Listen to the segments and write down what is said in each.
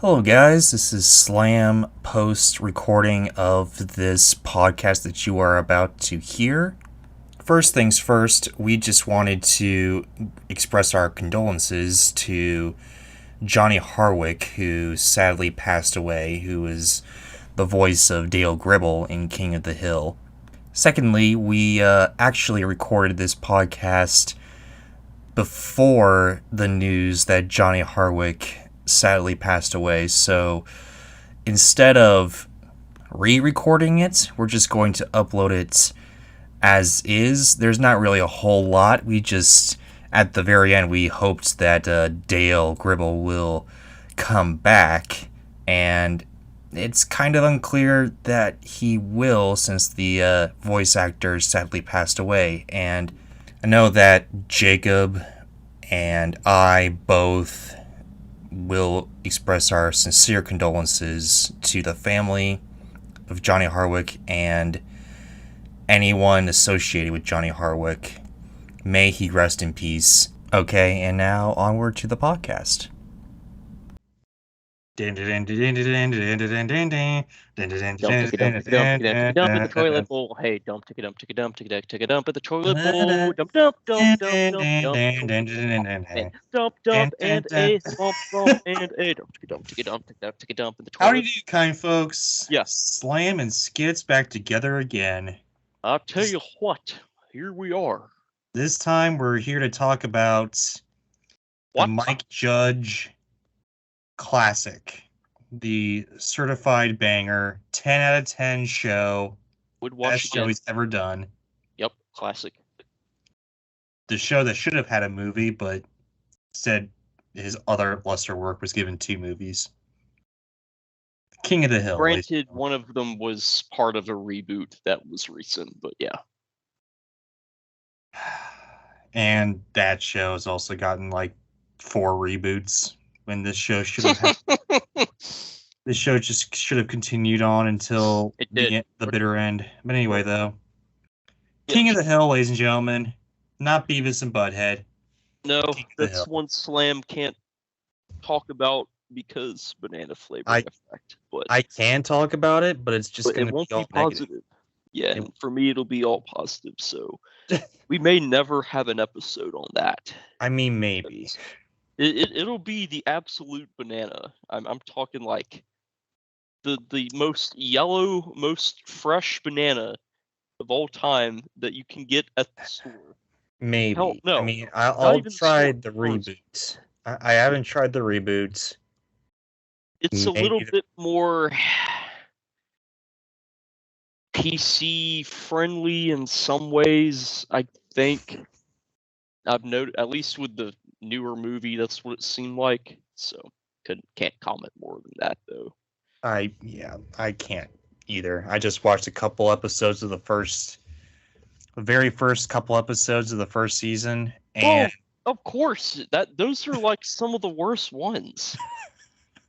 Hello, guys. This is Slam post recording of this podcast that you are about to hear. First things first, we just wanted to express our condolences to Johnny Harwick, who sadly passed away, who was the voice of Dale Gribble in King of the Hill. Secondly, we actually recorded this podcast before the news that Johnny Harwick sadly passed away, so instead of re-recording it, we're just going to upload it as is. There's not really a whole lot. We just, at the very end, we hoped that Dale Gribble will come back, and it's kind of unclear that he will, since the voice actor sadly passed away. And I know that Jacob and I both will express our sincere condolences to the family of Johnny Harwick and anyone associated with Johnny Harwick. May he rest in peace. Okay, and now onward to the podcast. Dump at the toilet bowl. Hey, dump, take a dump, take a dump, take a dump at the toilet bowl. Dump, dump, dump, dump, dump, dump, and a swamp, and a dump, take a dump, take a dump, take a dump at the toilet. How do you do, kind folks? Yeah. Slam and Skits back together again. I'll tell you what, here we are. This time we're here to talk about the Mike Judge classic, the certified banger, 10 out of 10 show. Would watch best show he's ever done. Yep, classic. The show that should have had a movie, but instead his other lesser work was given 2 movies. King of the Hill. Granted, one of them was part of a reboot that was recent, but yeah. And that show has also gotten like 4 reboots when this show should have had. This show just should have continued on until the bitter end. But anyway, though. King of the Hill, ladies and gentlemen. Not Beavis and Butthead. No, that's one Slam can't talk about because banana flavor effect. But I can talk about it, but it's just going to be all positive. Negative. Yeah, and for me it'll be all positive, so we may never have an episode on that. I mean, maybe. It'll be the absolute banana. I'm talking like the most yellow, most fresh banana of all time that you can get at the store. Maybe. Hell, no. I mean, I'll try the reboots. I haven't tried the reboots. It's a little bit more PC friendly in some ways, I think. I've noted, at least with the newer movie, that's what it seemed like. So can't comment more than that, though. I can't either. I just watched a couple episodes of the very first couple episodes of the first season, and of course, those are like some of the worst ones.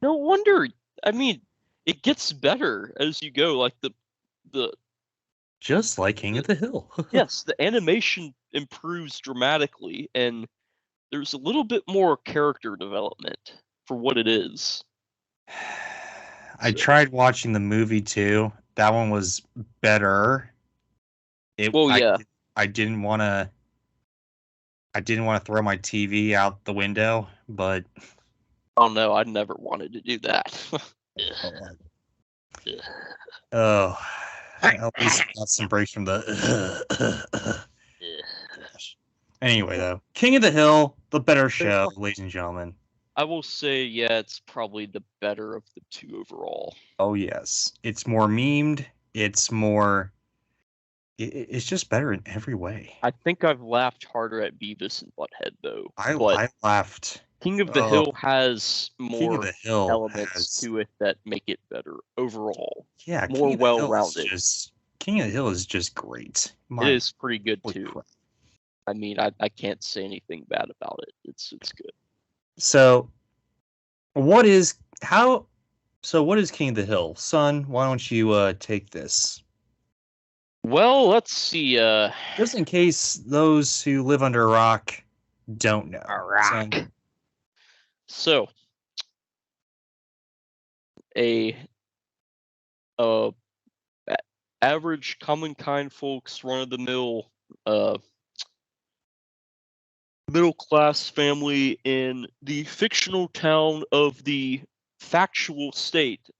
No wonder. I mean, it gets better as you go. Like the just like King of the Hill. Yes, the animation improves dramatically, and there's a little bit more character development for what it is. I tried watching the movie too. That one was better. I didn't want to throw my TV out the window, but oh no, I never wanted to do that. Oh, at least I got some breaks from the. Anyway, though, King of the Hill, the better show, ladies and gentlemen. I will say, yeah, it's probably the better of the 2 overall. Oh yes, it's more memed. It's more. It's just better in every way. I think I've laughed harder at Beavis and Butthead, though. I laughed. King of the Hill has more elements to it that make it better overall. Yeah, more well-rounded. King of the Hill is just great. It is pretty good too. Crap. I mean, I can't say anything bad about it. It's good. So, what is King of the Hill? Son, why don't you take this? Well, let's see. Just in case those who live under a rock don't know. So, a uh average common kind folks run of the mill middle class family in the fictional town of the factual state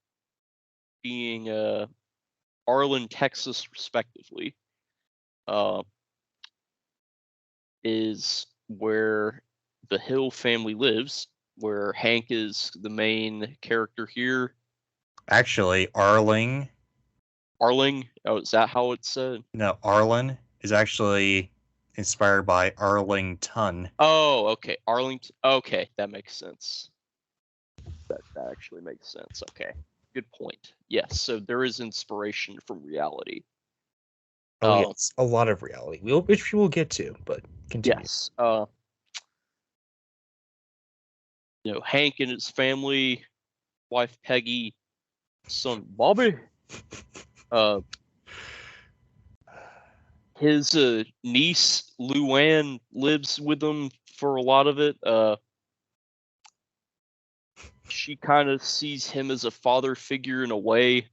being Arlen, Texas, respectively, is where the Hill family lives, where Hank is the main character here. Actually, Arling. Arling? Oh, is that how it's said? No, Arlen is actually inspired by Arlington. Oh, okay. Arlington. Okay, that makes sense. That actually makes sense. Okay. Good point. Yes, so there is inspiration from reality. Oh, yes. A lot of reality, which we will get to, but continue. Yes. Hank and his family, wife Peggy, son Bobby, his niece Luann lives with him for a lot of it. She kind of sees him as a father figure in a way.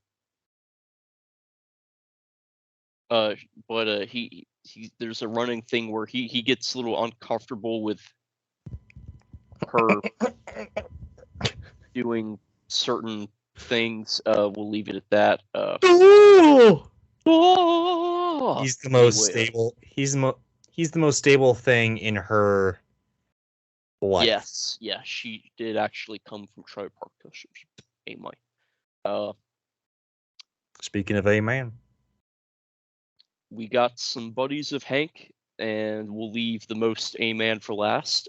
But he there's a running thing where he gets a little uncomfortable with her doing certain things. We'll leave it at that. He's the most stable. He's the most stable thing in her life. Yes, yeah, she did actually come from Trailer Park Pushers. Amen. Speaking of Amen, we got some buddies of Hank, and we'll leave the most Amen for last.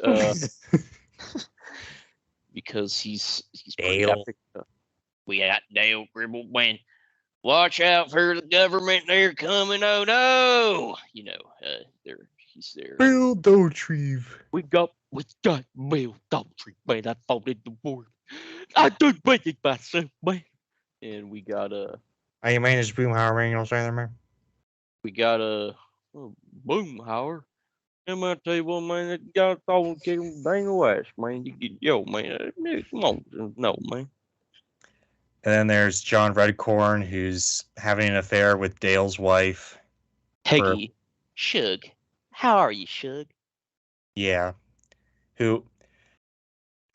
Because he's pretty Dale. epic. We got Dale Gribble, man. Watch out for the government, they're coming, oh no! He's there. Bill Dauterive. We got Bill Dauterive, man. I fought in the war. I done it myself, man. And we got Hey man, is Boomhauer, man, you know what I'm saying there, man? we got Boomhauer. I'm gonna tell you what, man, that guy thought kick him dang West, man. Come on, no, man. And then there's John Redcorn, who's having an affair with Dale's wife. Peggy. Shug. How are you, Shug? Yeah. And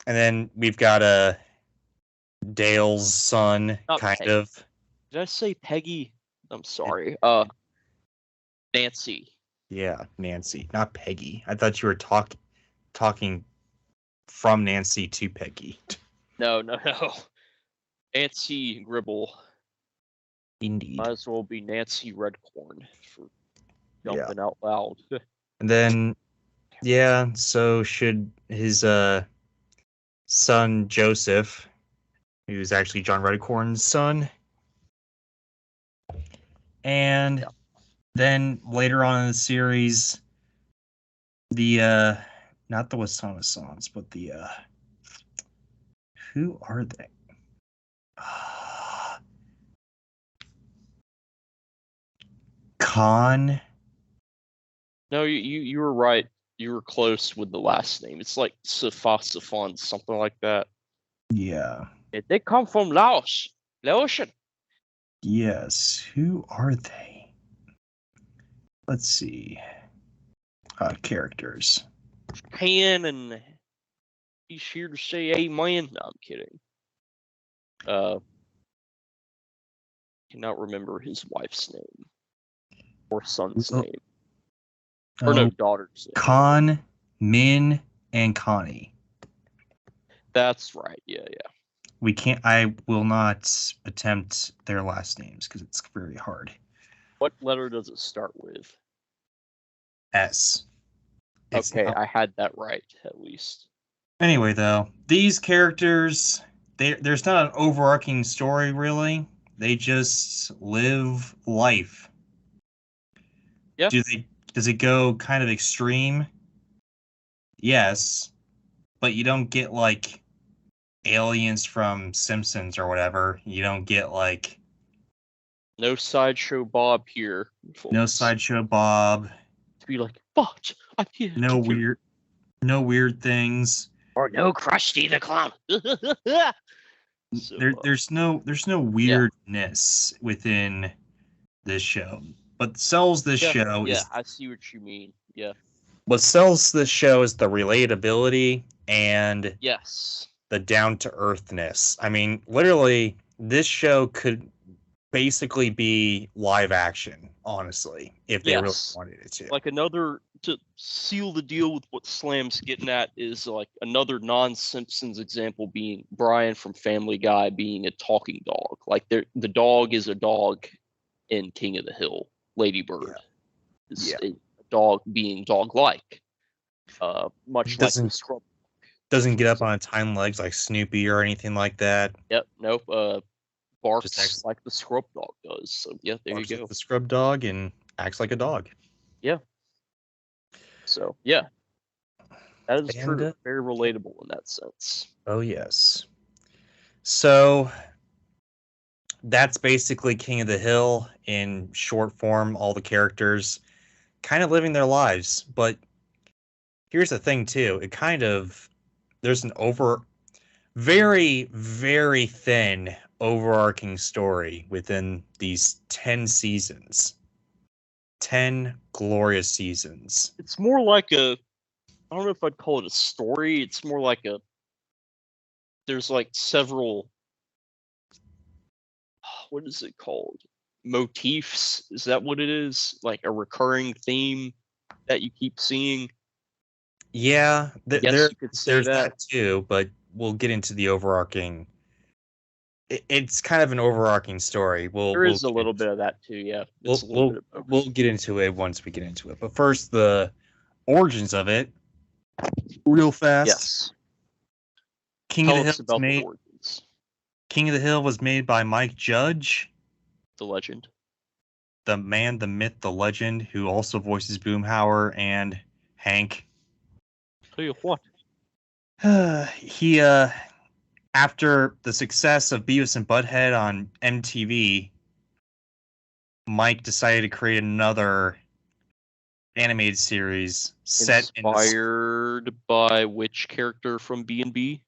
then we've got Dale's son, Not kind Peggy. of. Did I say Peggy? I'm sorry. Nancy. Yeah, Nancy, not Peggy. I thought you were talking from Nancy to Peggy. No. Nancy Gribble. Indeed. Might as well be Nancy Redcorn for jumping out loud. And then, so should his son Joseph, who's actually John Redcorn's son, and then later on in the series, the not the Wasana songs, but the who are they? Khan. No, you were right. You were close with the last name. It's like Safon, something like that. Yeah. They come from Laos. Laotian. Yes. Who are they? Let's see. Characters. Pan, and he's here to say amen. No, I'm kidding. Cannot remember his wife's name or son's name. Or no, daughter's name. Khan, Min, and Connie. That's right. Yeah. I will not attempt their last names because it's very hard. What letter does it start with? S. Okay, I had that right, at least. Anyway, though, these characters, there's not an overarching story, really. They just live life. Yeah. Does it go kind of extreme? Yes. But you don't get, like, aliens from Simpsons or whatever. You don't get, like... No Sideshow Bob here. Folks. No Sideshow Bob. To be like, but I'm here. No weird things. Or no Krusty the Clown. So There's no yeah, weirdness within this show. But sells this show yeah, is I see what you mean. Yeah, what sells this show is the relatability and yes, the down to earthness. I mean, literally, this show could basically be live action, honestly, if they really yes. wanted it to. Like another to seal the deal with what Slam's getting at is like another non-Simpsons example being Brian from Family Guy being a talking dog. Like the dog is a dog in King of the Hill. Lady Yeah. Bird is Yeah. a dog being dog-like, much like the Doesn't Scrub. doesn't get up on its hind legs like Snoopy or anything like that. Yep, nope. Just Barks acts, like the Scrub dog does. So yeah, there you barks like go. the scrub dog and acts like a dog. Yeah. So yeah, that is And true. Very relatable in that sense. oh yes. So that's basically King of the Hill in short form, all the characters kind of living their lives. But here's the thing too, it kind of there's an very, very thin overarching story within these 10 seasons. 10 glorious seasons. It's more like I don't know if I'd call it a story. It's more like there's like several, what is it called? Motifs? Is that what it is? Like a recurring theme that you keep seeing? Yeah, Yes, you could say there's that. that too, but we'll get into the overarching. It's kind of an overarching story. There is a little bit of that too, yeah. It's a little bit of both. We'll get into it once we get into it. But first, the origins of it, real fast. Yes. King Tell of the us Hill about made, the origins. King of the Hill was made by Mike Judge, The legend. the man, the myth, the legend, who also voices Boomhauer and Hank. Tell you what. He after the success of Beavis and Butthead on MTV, Mike decided to create another animated series set inspired by which character from B&B?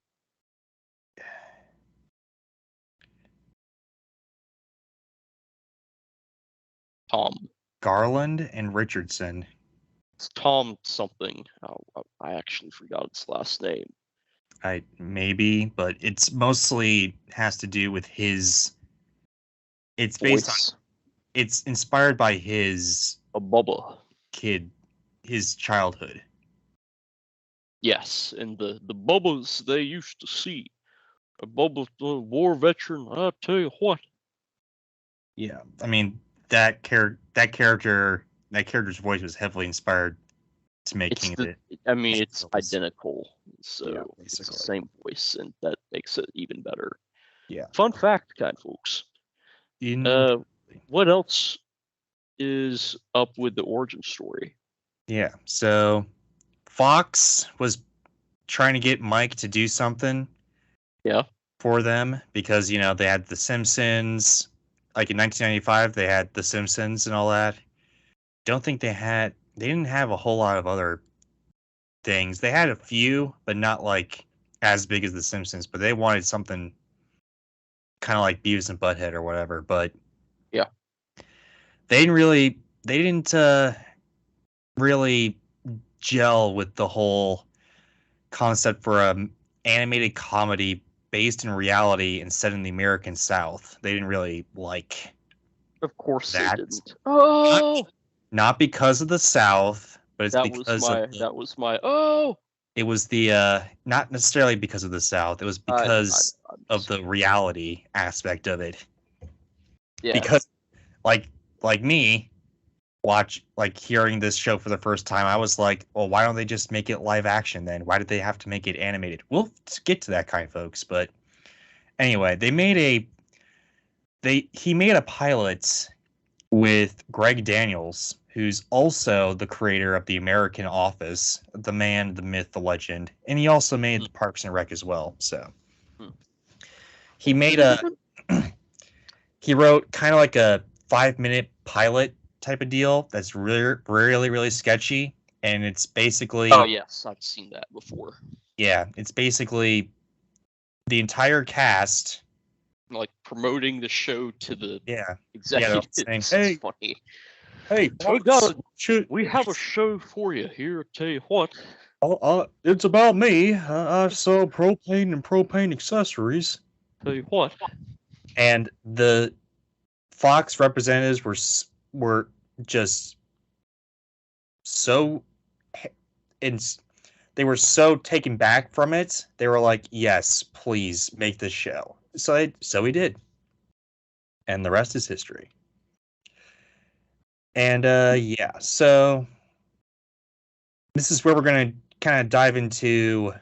Tom. Garland and Richardson. It's Tom something. Oh, I actually forgot its last name. I maybe, but it's mostly has to do with his. It's based on. It's inspired by his a Bubba his childhood. Yes, and the Bubbas they used to see. A Bubba, the war veteran. I tell you what. Yeah, I mean that character's voice was heavily inspired to make King of the. I mean, it's identical, so yeah, it's the same voice, and that makes it even better. Yeah. Fun fact, kind folks. What else is up with the origin story? Yeah, so Fox was trying to get Mike to do something. Yeah. For them because they had The Simpsons. Like in 1995, they had The Simpsons and all that. Don't think they didn't have a whole lot of other things. They had a few, but not like as big as The Simpsons. But they wanted something kind of like Beavis and Butthead or whatever. But yeah, they didn't really gel with the whole concept for a animated comedy based in reality and set in the American South. They didn't really like. Of course that. They didn't. Oh, not because of the South, but it's because that was my oh. It was the not necessarily because of the South. It was because of the reality aspect of it. Yeah. Because like me, hearing this show for the first time, I was like, well, why don't they just make it live action then? Why did they have to make it animated? We'll get to that kind, folks. But anyway, he made a pilot with Greg Daniels, who's also the creator of The American Office, the man, the myth, the legend, and he also made Parks and Rec as well. So he he wrote kind of like a 5-minute pilot type of deal that's really, really, really sketchy, and it's basically. Oh yes, I've seen that before. Yeah, it's basically the entire cast like promoting the show to the Yeah. executives. saying, It's "Hey, funny. hey, We got should, we have a show for you here. Tell you what. it's about me. I sell propane and propane accessories." Tell you what. And the Fox representatives were just so they were so taken back from it. They were like, "Yes, please make this show." So we did, and the rest is history. And yeah, so this is where we're gonna kind of dive into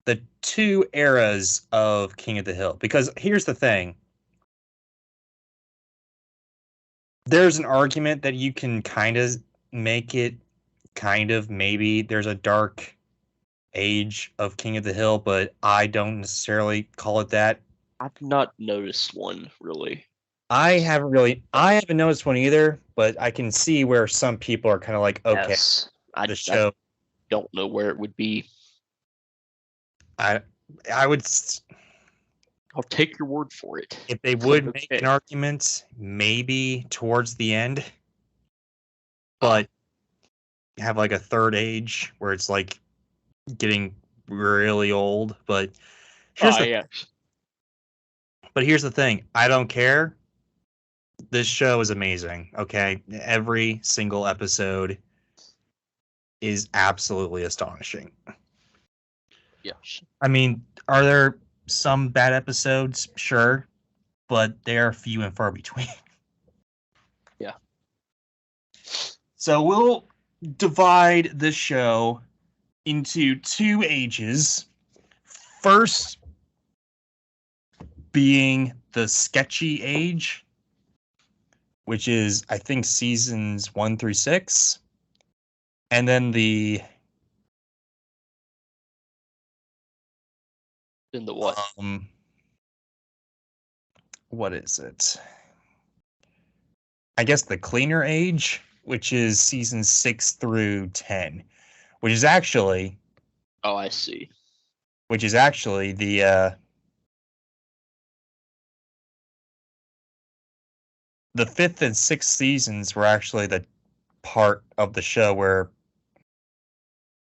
the two eras of King of the Hill, because here's the thing. There's an argument that you can kind of make it maybe there's a dark age of King of the Hill, but I don't necessarily call it that. I've not noticed one really. I haven't noticed one either, but I can see where some people are kind of like, okay, Yes, the show. I don't know where it would be. I would, I'll take your word for it. if they would make an argument, maybe towards the end, but have like a third age where it's like getting really old. But here's here's the thing. I don't care. This show is amazing. Okay, every single episode is absolutely astonishing. Yes. I mean, are there some bad episodes? Sure, but they are few and far between. Yeah. So we'll divide this show into two ages. First being the sketchy age, which is, I think, seasons 1 through 6. And then the what? What is it? I guess the cleaner age, which is seasons 6 through 10, which is actually. Oh, I see. Which is actually the 5th and 6th seasons were actually the part of the show where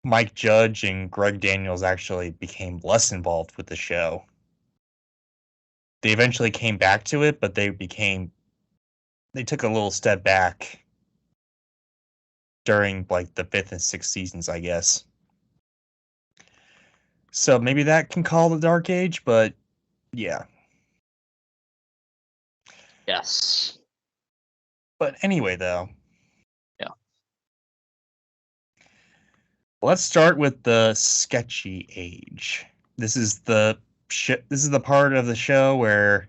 Mike Judge and Greg Daniels actually became less involved with the show. They eventually came back to it, but they took a little step back during like the 5th and 6th seasons, I guess. So maybe that can call the Dark Age, but yeah. Yes. But anyway, though. Yeah. Let's start with the sketchy age. This is the part of the show where,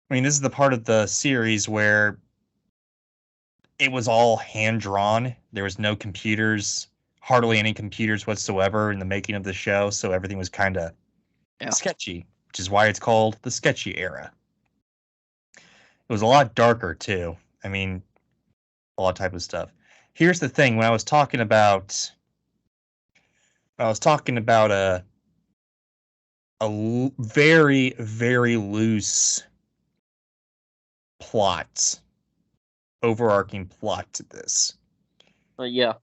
this is the part of the series where it was all hand drawn. There was no computers, hardly any computers whatsoever in the making of the show, so everything was kind of sketchy, which is why it's called the sketchy era. It was a lot darker too. I mean, a lot of type of stuff. Here's the thing: when I was talking about a very, very loose plot, overarching plot to this. Yeah.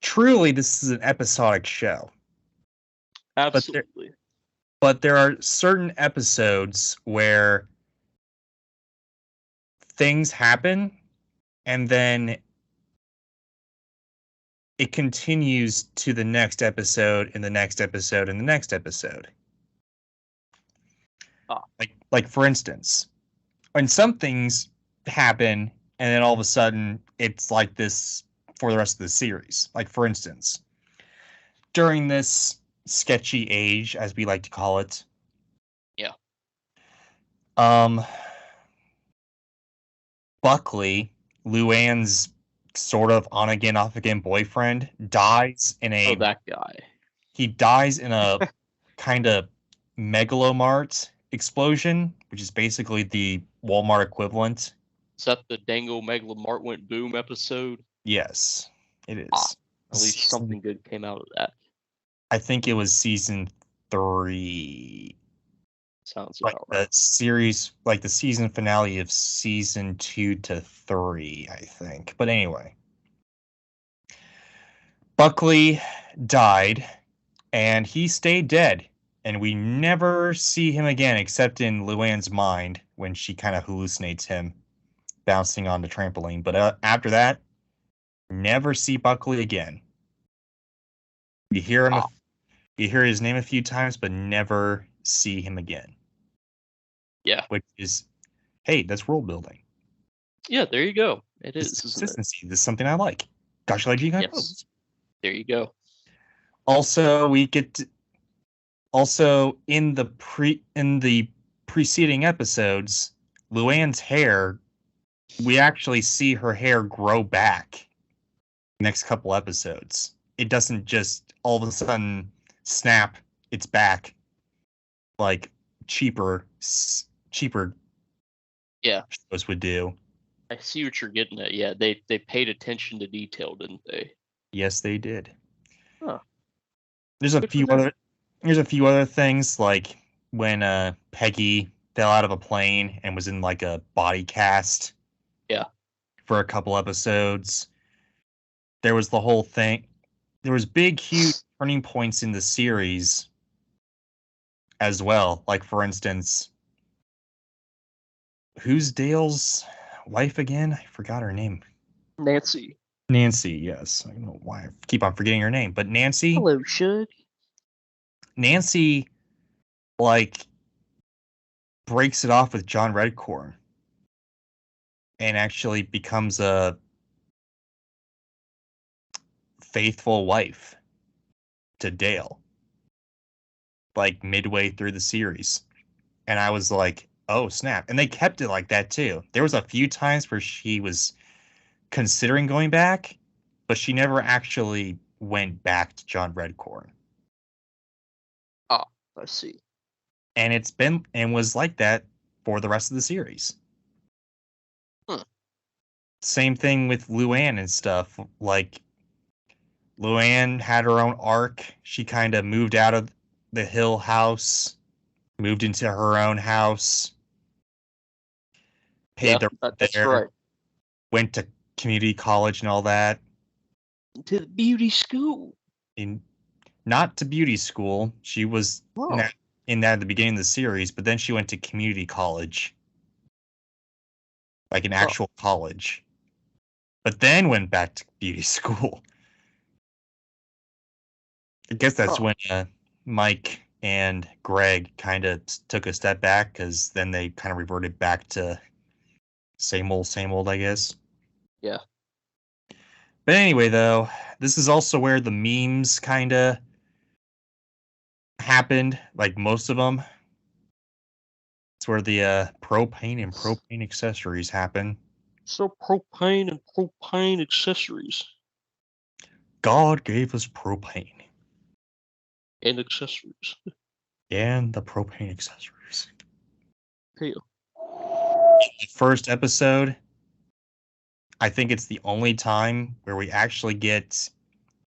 Truly, this is an episodic show. Absolutely. But there are certain episodes where things happen and then it continues to the next episode and the next episode and the next episode. Like for instance, when some things happen and then all of a sudden it's like this for the rest of the series. Like for instance, during this sketchy age, as we like to call it. Yeah. Buckley, Luann's sort of on again, off again boyfriend, dies in a. Oh, that guy. He dies in a kind of megalomart explosion, which is basically the Walmart equivalent. Is that the Dango Megalomart went boom episode? Yes, it is. At least something good came out of that. I think it was season 3. Sounds like about the right. series, like the season finale of season 2 to 3, I think. But anyway, Buckley died, and he stayed dead, and we never see him again except in Luann's mind when she kind of hallucinates him bouncing on the trampoline. But after that, never see Buckley again. You hear him, Ah, you hear his name a few times, but never see him again. yeah. Which is, hey, that's world building. Yeah, there you go. It This is, is isn't it? consistency. This is something I like. Gosh, like G Yes. Codes. There you go. Also, we get to, also in the preceding episodes, Luann's hair, we actually see her hair grow back next couple episodes. It doesn't just all of a sudden snap, it's back like cheaper Yeah, shows would do. I see what you're getting at. Yeah, they paid attention to detail, didn't they? Yes, they did. Huh. There's a Good for few them. other there's a few other things like when Peggy fell out of a plane and was in like a body cast Yeah. for a couple episodes. There was the whole thing. There was big, huge turning points in the series as well. Like for instance, who's Dale's wife again? I forgot her name. Nancy. Nancy, yes. I don't know why I keep on forgetting her name, but Hello, Shug. Nancy, like breaks it off with John Redcorn and actually becomes a faithful wife to Dale, like midway through the series. And I was like, oh snap. And they kept it like that too. There was a few times where she was considering going back, but she never actually went back to John Redcorn. Ah, I see. And it's been and was like that for the rest of the series. Hmm. Same thing with Luann and stuff. Like Luann had her own arc. She kind of moved out of the Hill house, moved into her own house, paid Yeah, the rent that's there, right. went to community college and all that. To the beauty school. In not to beauty school. She was Oh, in that at the beginning of the series, but then she went to community college, like an oh, actual college, but then went back to beauty school. I guess that's oh. when Mike and Greg kind of took a step back because then they kind of reverted back to same old, I guess. Yeah. But anyway, though, this is also where the memes kind of happened, like most of them. It's where the propane and propane accessories happen. So propane and propane accessories God gave us propane and accessories. and the propane accessories. Hell. The first episode, I think it's the only time where we actually get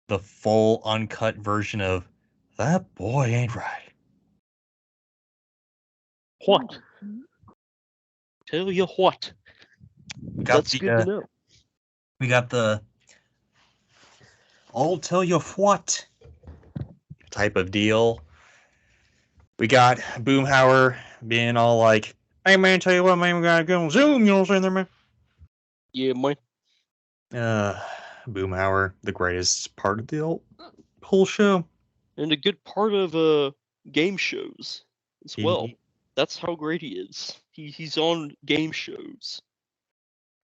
the full uncut version of That Boy Ain't Right. What? Tell you what. We got That's good to know. we got the I'll tell you what type of deal. We got Boomhauer being all like, "Hey man, tell you what, man, we gotta go on Zoom." You know what I'm saying, there, man? Yeah, man. Boomhauer, the greatest part of the whole show. And a good part of game shows as well. He, That's how great he is. He's on game shows.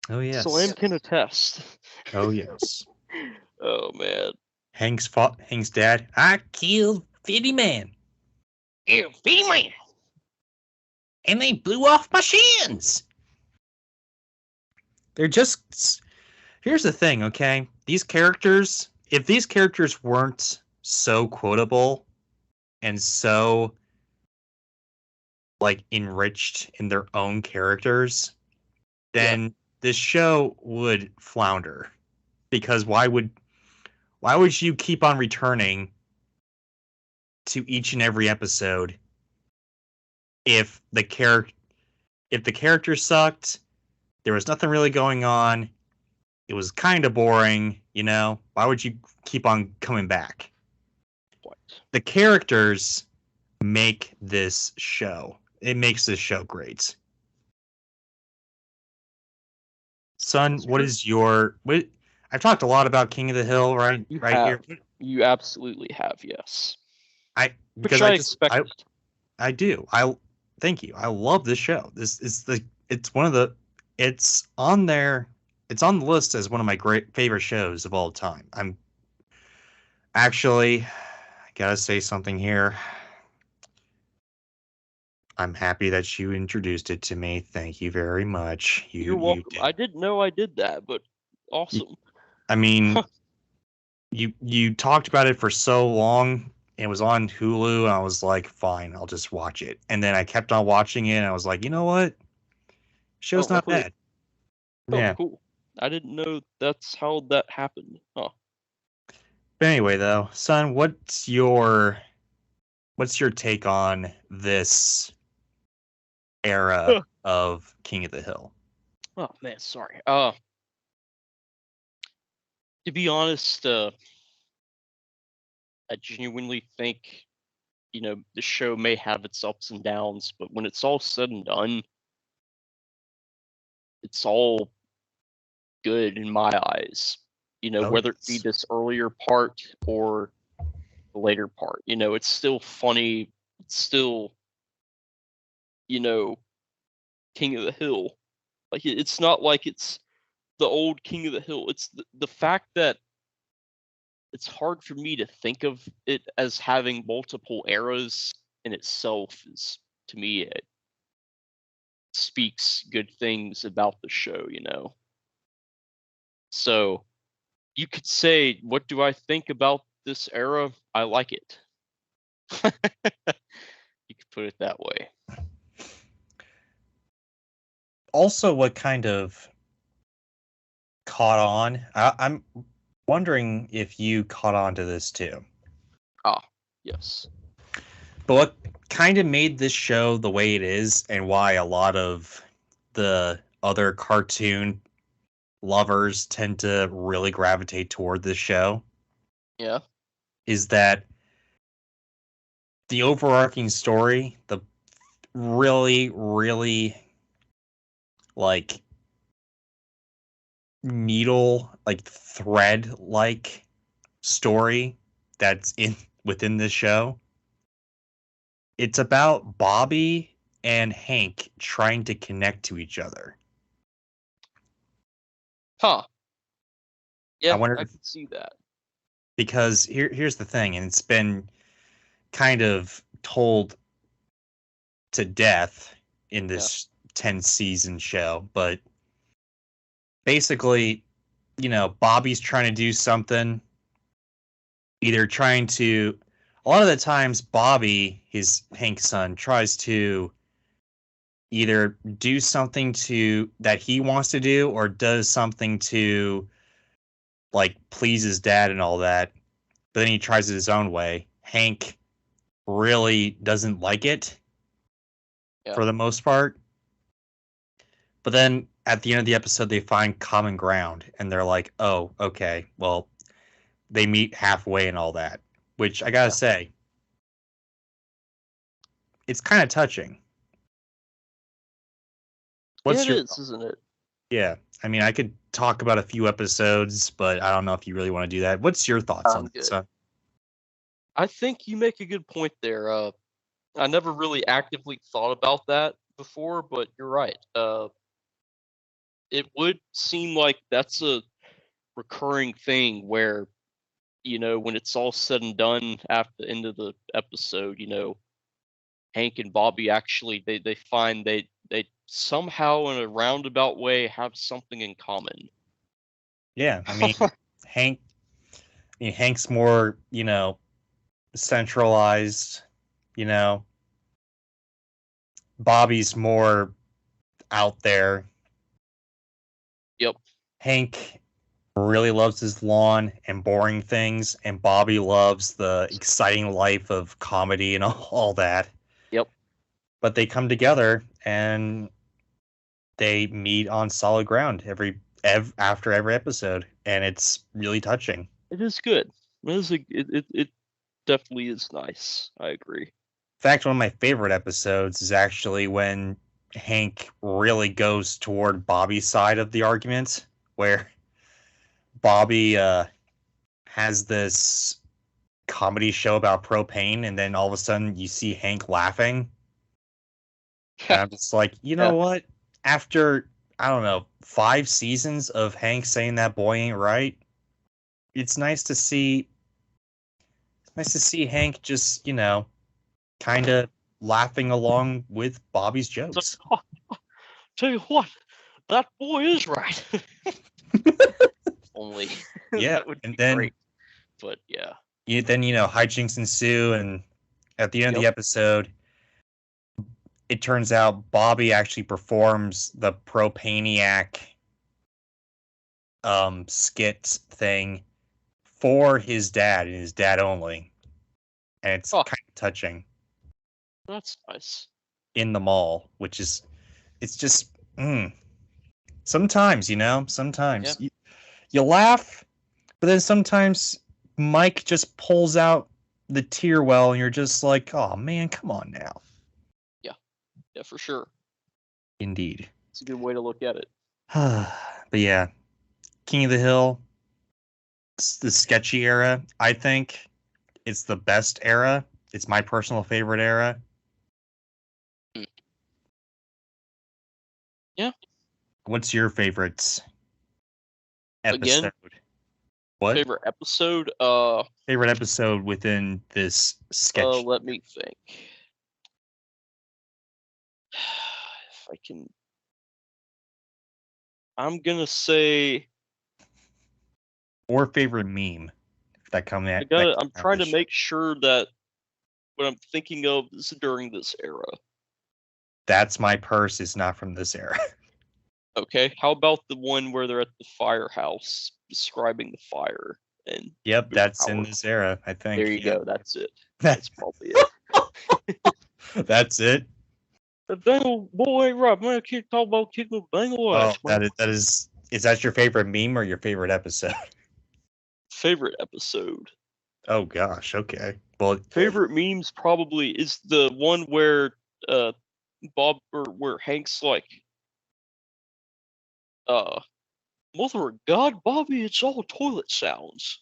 oh yes, Slam can attest. oh yes. Oh man. Hank's dad. I killed 50 men. Yeah, 50 man. And they blew off my shins. They're just. Here's the thing, okay? These characters, if these characters weren't so quotable and so like enriched in their own characters, then this show would flounder. Because why would you keep on returning to each and every episode if the character sucked, there was nothing really going on. It was kind of boring, Why would you keep on coming back? What? The characters make this show. It makes this show great. Son, what is your... I've talked a lot about King of the Hill, right? Here. You absolutely have, yes. Which I expected. I do. Thank you. I love this show. It's on there. It's on the list as one of my great favorite shows of all time. I gotta say something here. I'm happy that you introduced it to me. Thank you very much. You're welcome. I didn't know I did that, but awesome. I mean, you talked about it for so long. It was on Hulu, and I was like, fine, I'll just watch it. And then I kept on watching it, and I was like, you know what? Show's not bad. Yeah. Cool. I didn't know that's how that happened. Huh. But anyway, though, son, what's your take on this era of King of the Hill? Oh man, sorry. To be honest, I genuinely think, the show may have its ups and downs, but when it's all said and done, it's all good in my eyes. Whether it be this earlier part or the later part, it's still funny. It's still, King of the Hill. Like, it's not like it's the old King of the Hill. It's the fact that it's hard for me to think of it as having multiple eras in itself is, to me, it speaks good things about the show, So you could say, what do I think about this era? I like it. You could put it that way. Also, what kind of caught on? I'm wondering if you caught on to this too. Yes. But what kind of made this show the way it is, and why a lot of the other cartoon lovers tend to really gravitate toward this show, is that the overarching story, the really, really like thread like story that's within this show. It's about Bobby and Hank trying to connect to each other. Huh. Yeah, I can see that. Because here's the thing, and it's been kind of told to death in this 10-season show, but basically, Bobby's trying to do something, a lot of the times Bobby, his Hank's son, tries to either do something that he wants to do, or does something to please his dad and all that, but then he tries it his own way. Hank really doesn't like it for the most part. But then at the end of the episode, they find common ground, and they're like, oh, okay, well, they meet halfway and all that, which I gotta say, it's kind of touching. It is, isn't it? Yeah. I mean, I could talk about a few episodes, but I don't know if you really want to do that. What's your thoughts on this? I think you make a good point there. I never really actively thought about that before, but you're right. It would seem like that's a recurring thing where, when it's all said and done after the end of the episode, Hank and Bobby actually they find they somehow in a roundabout way have something in common. Yeah, I mean Hank's more, centralized, Bobby's more out there. Yep. Hank really loves his lawn and boring things, and Bobby loves the exciting life of comedy and all that. Yep. but they come together and they meet on solid ground after every episode, and it's really touching. It is good. It definitely is nice. I agree. In fact, one of my favorite episodes is actually when Hank really goes toward Bobby's side of the argument, where Bobby has this comedy show about propane, and then all of a sudden you see Hank laughing. And I'm just like, you know what? After, I don't know, 5 seasons of Hank saying that boy ain't right, it's nice to see Hank just, kind of laughing along with Bobby's jokes. Tell you what, that boy is right. Only. Yeah, That would and be then great. But yeah. then hijinks ensue, and at the end of the episode, it turns out Bobby actually performs the Propaniac skit thing for his dad and his dad only, and it's kind of touching. That's nice. In the mall, which is, it's just sometimes you laugh, but then sometimes Mike just pulls out the tear well, and you're just like, oh man, come on now. Yeah, for sure. Indeed. It's a good way to look at it. But yeah, King of the Hill, the sketchy era, I think it's the best era. It's my personal favorite era. Yeah. What's your favorite episode? Again? What? Favorite episode? Favorite episode within this sketch? Let me think. If I can, I'm gonna say. Or favorite meme, if that comes out. I'm trying to make sure that what I'm thinking of is during this era. That's My Purse is not from this era. Okay, how about the one where they're at the firehouse describing the fire? And yep, that's in this era, I think. There you go. That's it. That's probably it. That's it. The Bengal boy ain't right, man. I can't talk about kicking the Bengal ass. Oh, that is that your favorite meme or your favorite episode? Favorite episode. Oh gosh, okay. Well, favorite memes probably is the one where where Hank's like, Mother of God, Bobby, it's all toilet sounds.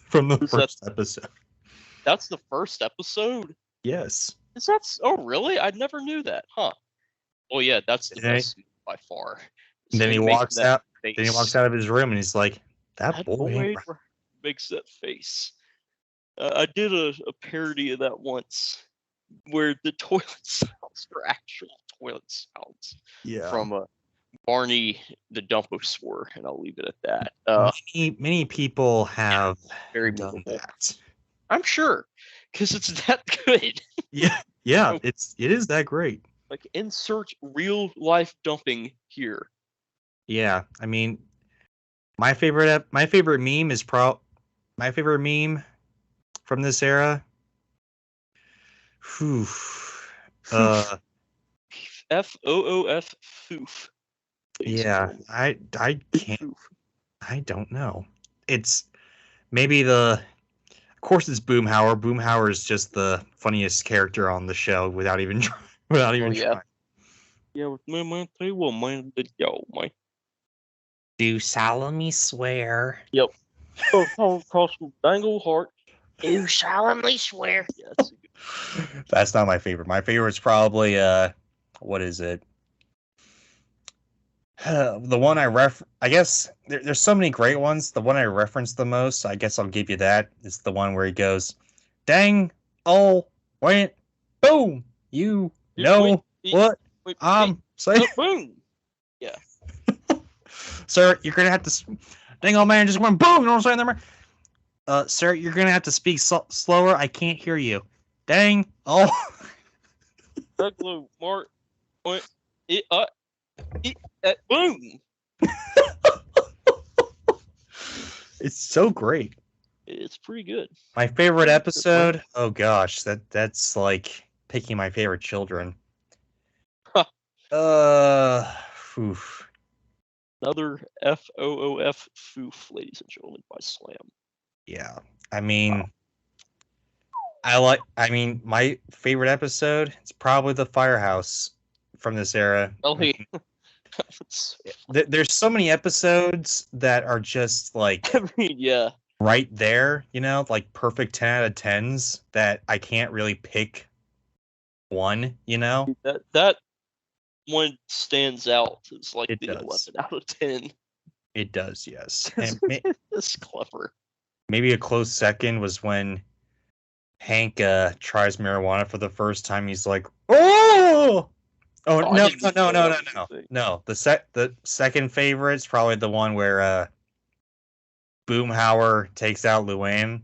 From the first episode. That's the first episode? Yes. Is that? Oh, really? I never knew that. Huh. Oh yeah, that's the best by far. And then he walks out. Then he walks out of his room and he's like, "That boy makes that face." I did a parody of that once, where the toilet sounds are actual toilet sounds. Yeah. From Barney the Dumposaur, and I'll leave it at that. Many people have very done that. I'm sure, because it's that good. Yeah, it is that great. Like, insert real life dumping here. Yeah, I mean, my favorite meme is my favorite meme from this era. Whew. FOOF foof. Yeah, I can't. I don't know. It's maybe of course it's Boomhauer. Boomhauer is just the funniest character on the show without even trying. Yeah, with me, man, tell you what, man, man. Do solemnly swear. Yep. Cross my dangle heart. Do solemnly swear. Yeah, that's not my favorite. My favorite's probably what is it? The one I guess there's so many great ones. The one I reference the most, I guess I'll give you that. It's the one where he goes, "Dang, oh, went, boom, you know what I'm saying." Boom. Yeah. Sir, you're gonna have to. Dang, old man, just went boom. You know what I'm saying there? Sir, you're gonna have to speak slower. I can't hear you. Dang, oh. Douglas Mark, boom. It's so great. It's pretty good. My favorite episode. Oh gosh, that's like picking my favorite children. Huh. Oof. Another FOOF foof, ladies and gentlemen, by Slam. Yeah. I mean, my favorite episode, it's probably the Firehouse from this era. Ellie. There's so many episodes that are just like I mean, yeah. right there, like perfect 10 out of 10s that I can't really pick one, That one stands out as like It the does. 11 out of 10. It does, yes. And It's clever. maybe a close second was when Hank tries marijuana for the first time. He's like, "Oh, I no, didn't no, even know no, no, that no, was a thing. no." The second favorite's probably the one where Boomhauer takes out Luann.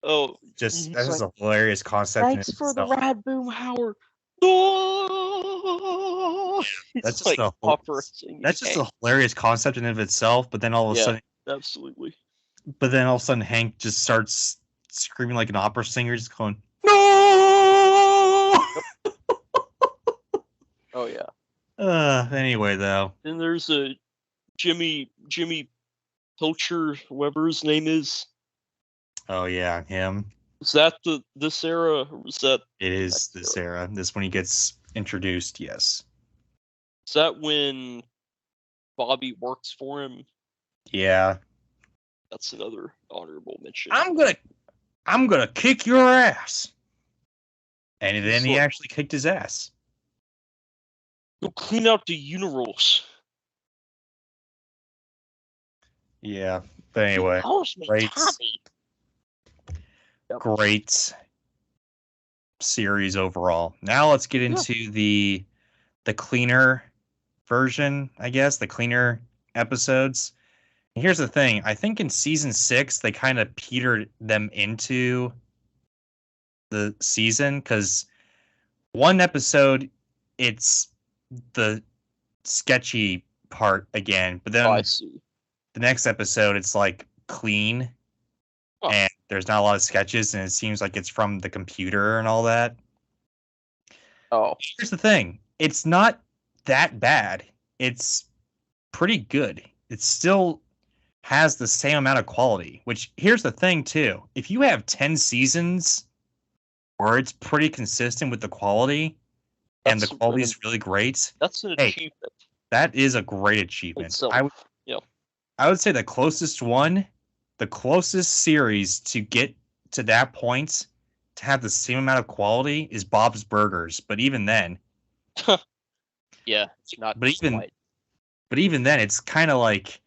Oh, That's he's just like, a hilarious concept. thanks for the rad, Boomhauer. Oh! That's He's just like a operating. That's just a hilarious concept in and of itself. But then all of a sudden, absolutely. Hank just starts screaming like an opera singer, just going, "No!" Oh yeah. Anyway, though. Then there's a Jimmy Pilcher, whoever his name is. Oh yeah, him. Is that this era, or was that? It is this era. This when he gets introduced. Yes. Is that when Bobby works for him? Yeah. That's another honorable mention. I'm gonna kick your ass. And then he actually kicked his ass. Go clean out the Universe. Yeah. But anyway, great series overall. Now let's get into the cleaner version, I guess, the cleaner episodes. And here's the thing. I think in season 6, they kind of petered them into the season because one episode, it's the sketchy part again, but then I see. The next episode, it's like clean, and there's not a lot of sketches, and it seems like it's from the computer and all that. Oh. Here's the thing. It's not that bad. It's pretty good. It still has the same amount of quality, which here's the thing too. If you have 10 seasons where it's pretty consistent with the quality and the quality is really great, that's an achievement. That is a great achievement. Itself. I would say the closest series to get to that point to have the same amount of quality is Bob's Burgers, but even then, yeah, not. But even then, it's kind of like,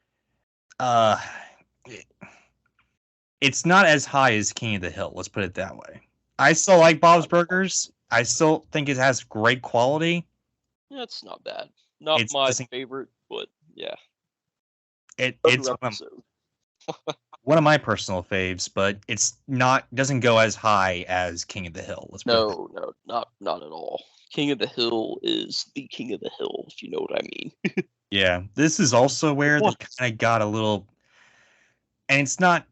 it's not as high as King of the Hill. Let's put it that way. I still like Bob's Burgers. I still think it has great quality. Yeah, it's not bad. Not my favorite, but yeah. It's one of my personal faves, but it's doesn't go as high as King of the Hill. No, not at all. King of the Hill is the King of the Hill, if you know what I mean. Yeah, this is also where they kind of got a little, and it's not.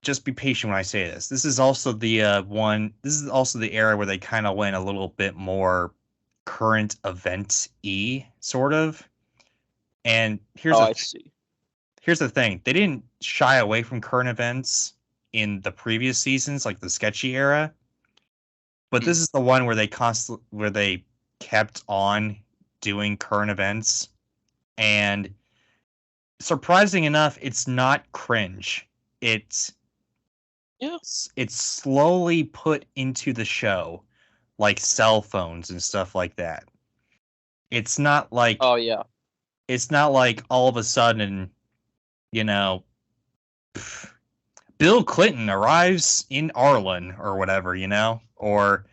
Just be patient when I say this. This is also the one. This is also the era where they kind of went a little bit more current event-y, sort of. And here's the thing. They didn't shy away from current events in the previous seasons, like the sketchy era. But this is the one where they kept on doing current events. And surprising enough, it's not cringe. It's slowly put into the show, like cell phones and stuff like that. It's not like it's not like all of a sudden, Bill Clinton arrives in Arlen or whatever, or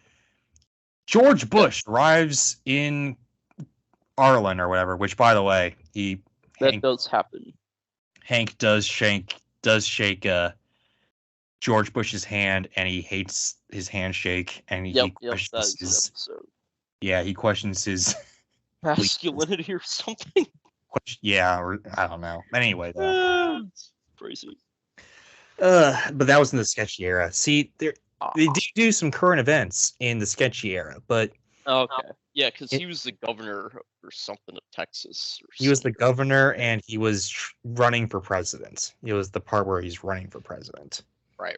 George Bush arrives in Arlen or whatever. Which, by the way, Hank does happen. Hank does shake George Bush's hand, and he hates his handshake, and he questions his episode. Yeah, he questions his masculinity or something. Yeah, or I don't know. Anyway, crazy. But that was in the sketchy era. See, They do some current events in the sketchy era, but Okay. Yeah, because he was the governor or something of Texas. Or he was the something. governor and he was running for president. It was the part where he's running for president. Right.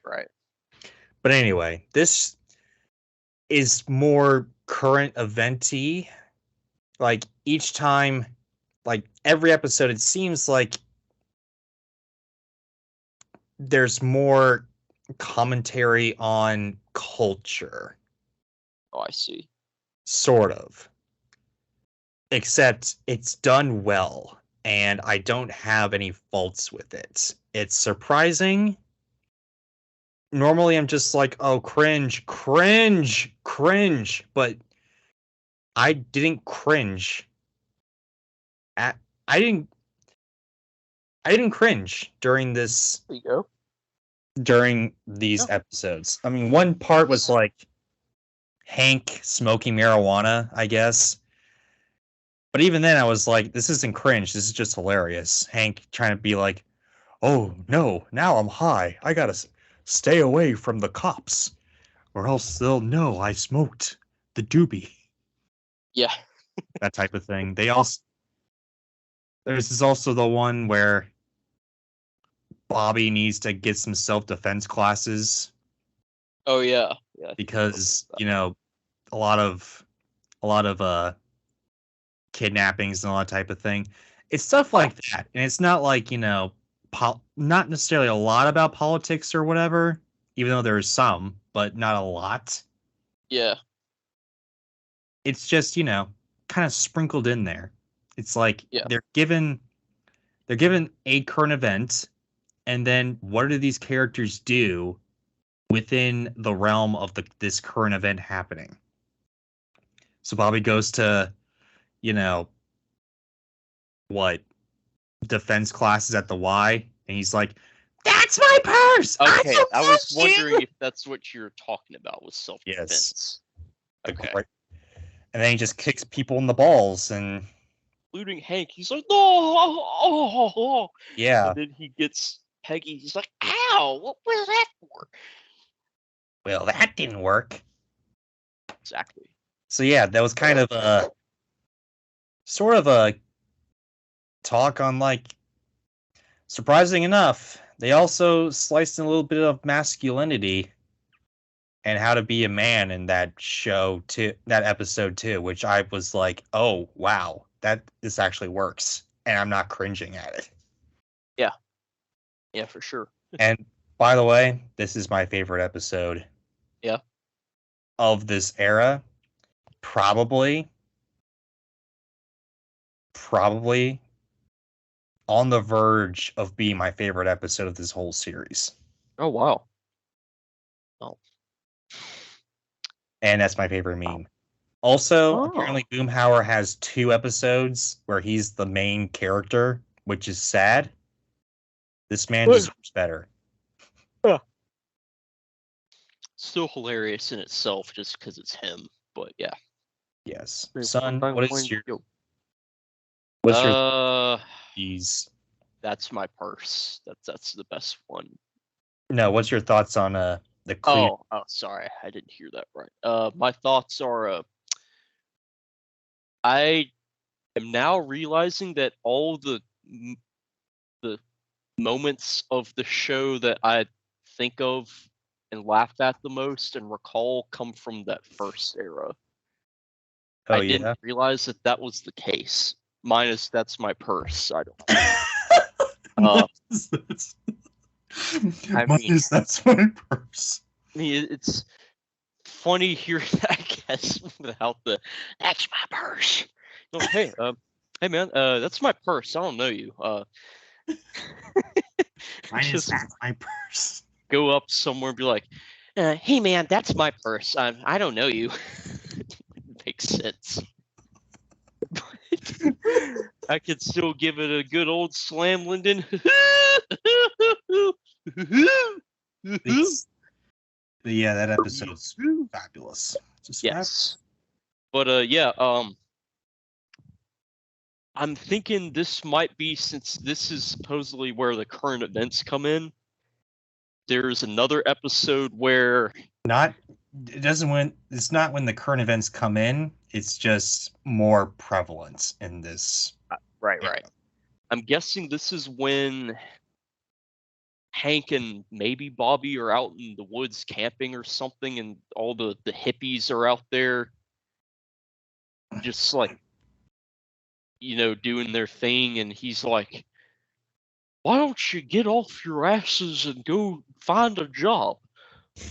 But anyway, this is more current eventy. Like each time, like every episode, it seems like there's more commentary on culture. Oh, I see. Sort of. Except it's done well, and I don't have any faults with it. It's surprising. Normally I'm just like, oh, cringe, cringe, cringe, but I didn't cringe. At I didn't cringe during this There you go. during these episodes. I mean, one part was like Hank smoking marijuana, I guess. But even then, I was like, this isn't cringe. This is just hilarious. Hank trying to be like, oh, no, now I'm high. I gotta stay away from the cops, or else they'll know I smoked the doobie. Yeah. That type of thing. There's also the one where Bobby needs to get some self-defense classes Oh yeah. because, a lot of kidnappings and all that type of thing. It's stuff like that, and it's not like not necessarily a lot about politics or whatever, even though there is some, but not a lot. Yeah. It's just kind of sprinkled in there. It's like they're given a current event, and then what do these characters do within the realm of this current event happening? So Bobby goes to what defense classes at the Y, and he's like, "That's my purse." Okay, I was wondering if that's what you're talking about with self-defense. Yes. Okay. And then he just kicks people in the balls, and including Hank. He's like, no. Yeah. And then he gets Peggy. He's like, ow, what was that for? Well, that didn't work. Exactly. So yeah, that was kind of sort of a talk on surprising enough, they also sliced in a little bit of masculinity and how to be a man in that episode too, which I was like, oh wow, this actually works, and I'm not cringing at it. Yeah, for sure. And by the way, this is my favorite episode. Yeah. Of this era, probably on the verge of being my favorite episode of this whole series. Oh, wow. Oh. And that's my favorite meme. Also, apparently Boomhauer has 2 episodes where he's the main character, which is sad. This man deserves better. Still hilarious in itself just because it's him, but yeah. Yes. Son, what's your That's my purse. That's the best one. No, what's your thoughts on the clean? Oh, sorry, I didn't hear that right. My thoughts are I am now realizing that all the moments of the show that I think of and laugh at the most and recall come from that first era. Oh, I didn't realize that was the case. Minus that's my purse. I don't know. That's my purse. I mean, it's funny hearing that, I guess, without the "that's my purse." No, hey, man, that's my purse. I don't know you. That's my purse. Go up somewhere and be like, "Hey, man, that's my purse. I don't know you." Makes sense. I could still give it a good old slam, Lyndon. Yeah, that episode's fabulous. Yes. But I'm thinking this might be, since this is supposedly where the current events come in, there's another episode where Not it doesn't when it's not when the current events come in. It's just more prevalent in this. Right, right. I'm guessing this is when Hank and maybe Bobby are out in the woods camping or something, and all the hippies are out there just like, doing their thing, and he's like, why don't you get off your asses and go find a job?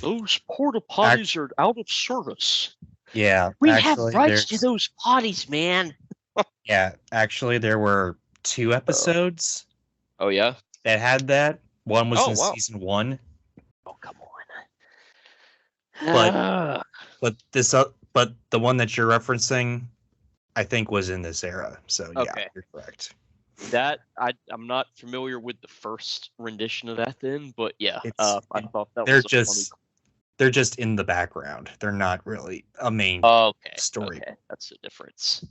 Those porta potties are out of service. Yeah, We have actually, rights to there's those potties, man. yeah, actually there were 2 episodes Oh yeah. that had that. One was Oh in wow. season 1, Oh, come on. But- Ah, but the one that you're referencing, I think, was in this era. So yeah, Okay. you're correct. That I'm not familiar with the first rendition of that then, but yeah, It's- I thought that They're was a just they're just in the background. They're not really a main funny. Okay. story. Okay, that's the difference.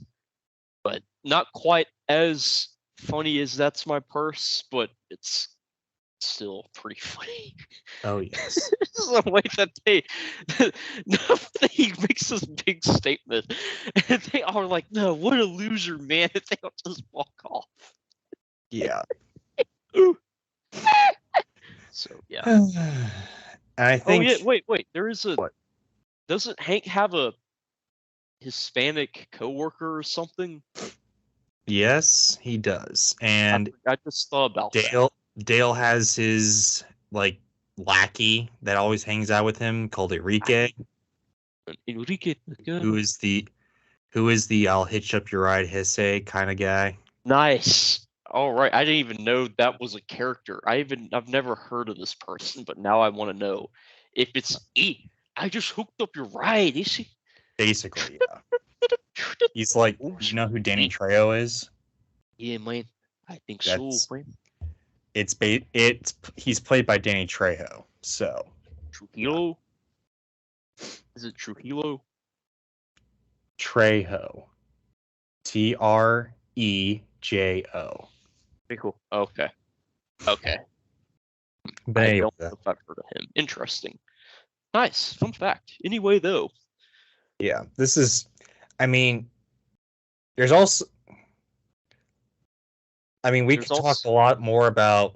But not quite as funny as That's My Purse, but it's still pretty funny. Oh yes. The way that he makes this big statement, and they are like, "No, what a loser, man!" And they all just walk off. Yeah. So yeah. And I think Oh yeah, wait. There is a. What? Doesn't Hank have a Hispanic coworker or something? yes, he does. And I just thought about that. Dale has his like lackey that always hangs out with him called Enrique, Enrique, who is the I'll hitch up your ride Hesse kind of guy. nice. All right, I didn't even know that was a character. I've never heard of this person, but now I want to know if it's I just hooked up your ride. Is he? Basically, yeah. He's like, you know who Danny Trejo is? Yeah, man. I think That's- so, man. He's played by Danny Trejo. So Trujillo. Is it Trujillo? Trejo, Trejo. Pretty cool. Okay. Okay. But I anyway, don't know if I've heard of him. Interesting. Nice. Fun fact. Anyway, though. yeah, this is. I mean, there's also. I mean, we There's could talk also- a lot more about,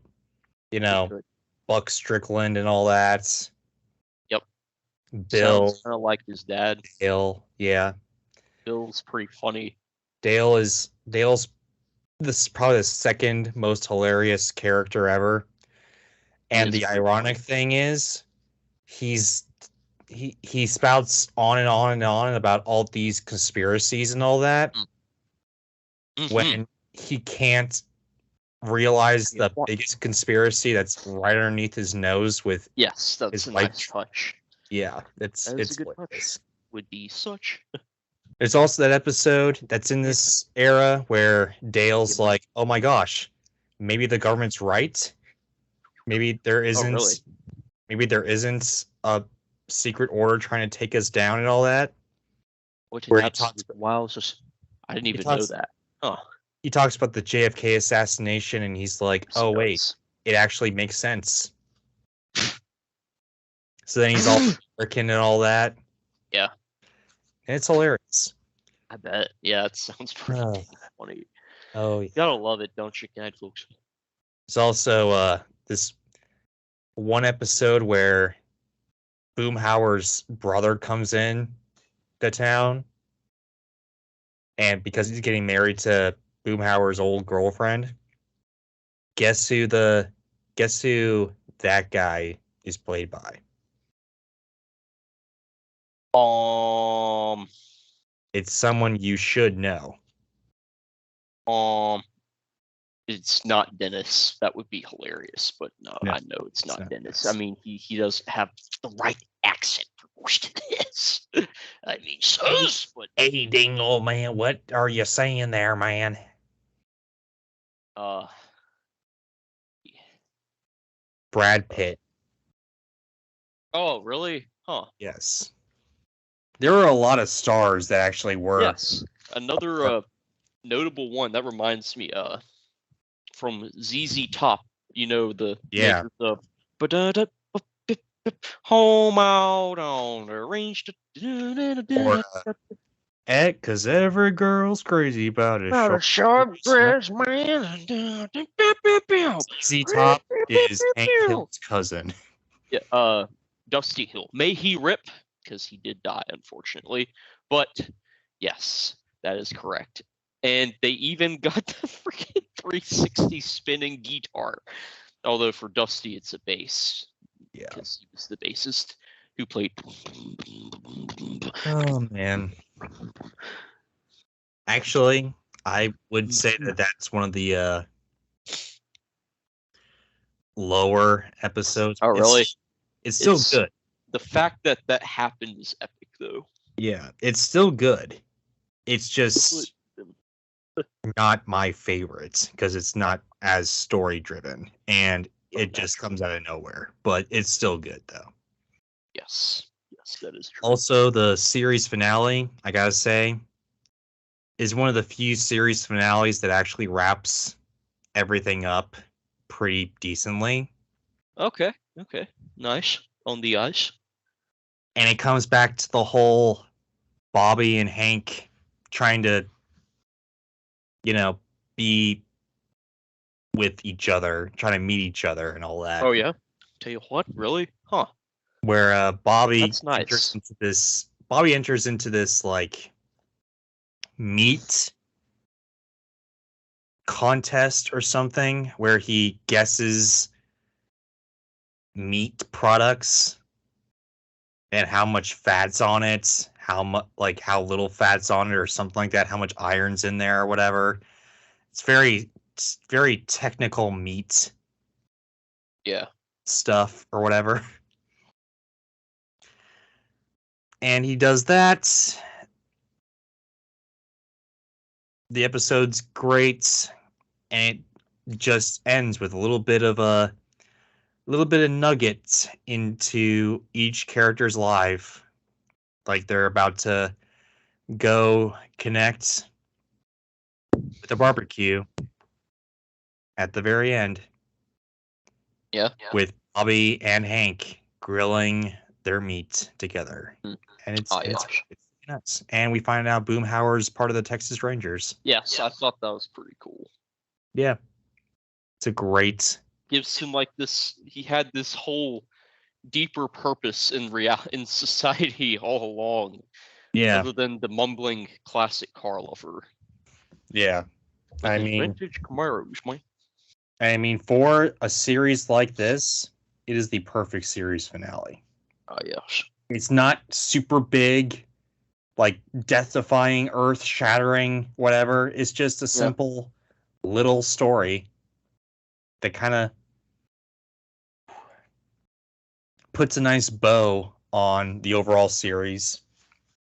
Good. Buck Strickland and all that. Yep. Bill, Sounds kind of like his dad. Dale, yeah. Bill's pretty funny. Dale's this is probably the second most hilarious character ever. And is the pretty ironic thing is he spouts on and on and on about all these conspiracies and all that Mhm. when he can't realize the biggest conspiracy that's right underneath his nose with Yes, that's his a white nice touch. yeah, it's That is it's a good touch. hilarious. Would be such. There's also that episode that's in this era where Dale's Yeah. like, "Oh my gosh, maybe the government's right. Maybe there isn't. really? Maybe there isn't a secret order trying to take us down and all that." Which Where is he talks absolutely wow. I didn't he even talks- know that. Oh, He talks about the JFK assassination, and he's like, yes, he "Oh wait, does. it actually makes sense." So then he's all American and all that. Yeah. And it's hilarious. I bet. Yeah, it sounds pretty Oh. dang funny. Oh, You gotta love it, don't you, guys, folks? there's also this one episode where Boomhauer's brother comes in to town, and because he's getting married to Boomhauer's old girlfriend, guess who that guy is played by? It's someone you should know. It's not Dennis. That would be hilarious, but no, No, I know it's not not Dennis. Dennis. I mean, he does have the right accent for most of this. I mean, but Hey, Dingle, man, what are you saying there, man? Brad Pitt. Oh, really? Huh. Yes. There were a lot of stars that actually were. Yes. Another notable one that reminds me from ZZ Top. You know the Yeah. makers of Ba-da-da, Home out on the range. Or because every girl's crazy about a About a short sharp dressed man. ZZ Top is Hank Hill's cousin. Yeah, Dusty Hill. May he rip, because he did die, unfortunately. But yes, that is correct. And they even got the freaking 360 spinning guitar. Although for Dusty, it's a bass. Yeah. Because he was the bassist who played. Oh, man. Actually, I would say that that's one of the lower episodes. Oh, really? It's still good. The fact that that happened is epic, though. Yeah, it's still good. It's just not my favorite because it's not as story driven and it just comes out of nowhere. But it's still good, though. Yes, that is true. Also, the series finale, I gotta say, is one of the few series finales that actually wraps everything up pretty decently. Okay, nice on the ice. And it comes back to the whole Bobby and Hank trying to, be with each other, trying to meet each other and all that. Oh, yeah? Tell you what, really? Huh. Where Bobby That's nice. enters into this like meat contest or something where he guesses meat products and how much fat's on it, how little fat's on it or something like that, how much iron's in there or whatever. It's very technical meat stuff or whatever. And he does that. The episode's great, and it just ends with a little bit of nuggets into each character's life, like they're about to go connect with a barbecue at the very end. Yeah. With Bobby and Hank grilling their meat together. And it's nuts. And we find out Boomhauer's part of the Texas Rangers. Yes, I thought that was pretty cool. Yeah. It's a great... Gives him like this... He had this whole deeper purpose in society all along. Yeah. Other than the mumbling classic car lover. Yeah. I mean... Vintage Camaros, man. I mean, for a series like this, it is the perfect series finale. Oh, yes. It's not super big, like death-defying, earth-shattering, whatever. It's just a simple little story that kind of puts a nice bow on the overall series.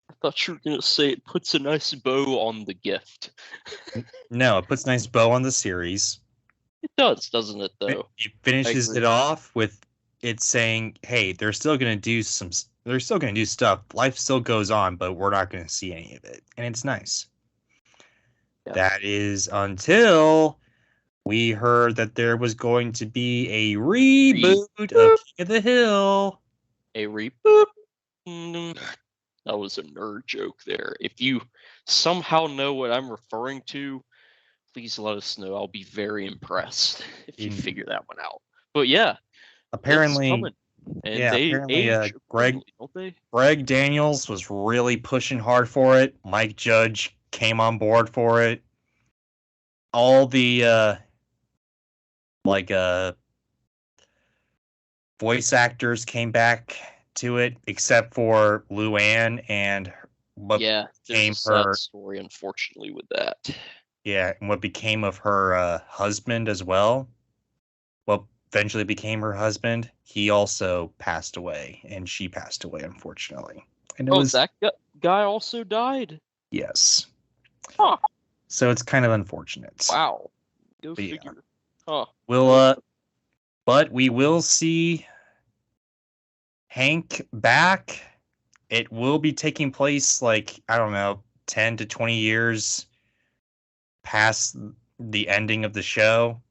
I thought you were going to say it puts a nice bow on the gift. No, it puts a nice bow on the series. It does, doesn't it, though? It finishes it off with it saying, hey, they're still going to do stuff. Life still goes on, but we're not going to see any of it. And it's nice. Yeah. That is until we heard that there was going to be a reboot of King of the Hill. A reboot? That was a nerd joke there. If you somehow know what I'm referring to, please let us know. I'll be very impressed if you figure that one out. But yeah, apparently, and Greg Daniels was really pushing hard for it. Mike Judge came on board for it. All the voice actors came back to it, except for Luann and what became her story. Unfortunately, with that. Yeah, and what became of her husband as well. What eventually became her husband, he also passed away, and she passed away, unfortunately. And that guy also died? Yes. Huh. So it's kind of unfortunate. Wow. Go figure. Huh. But we will see Hank back. It will be taking place, 10 to 20 years past the ending of the show,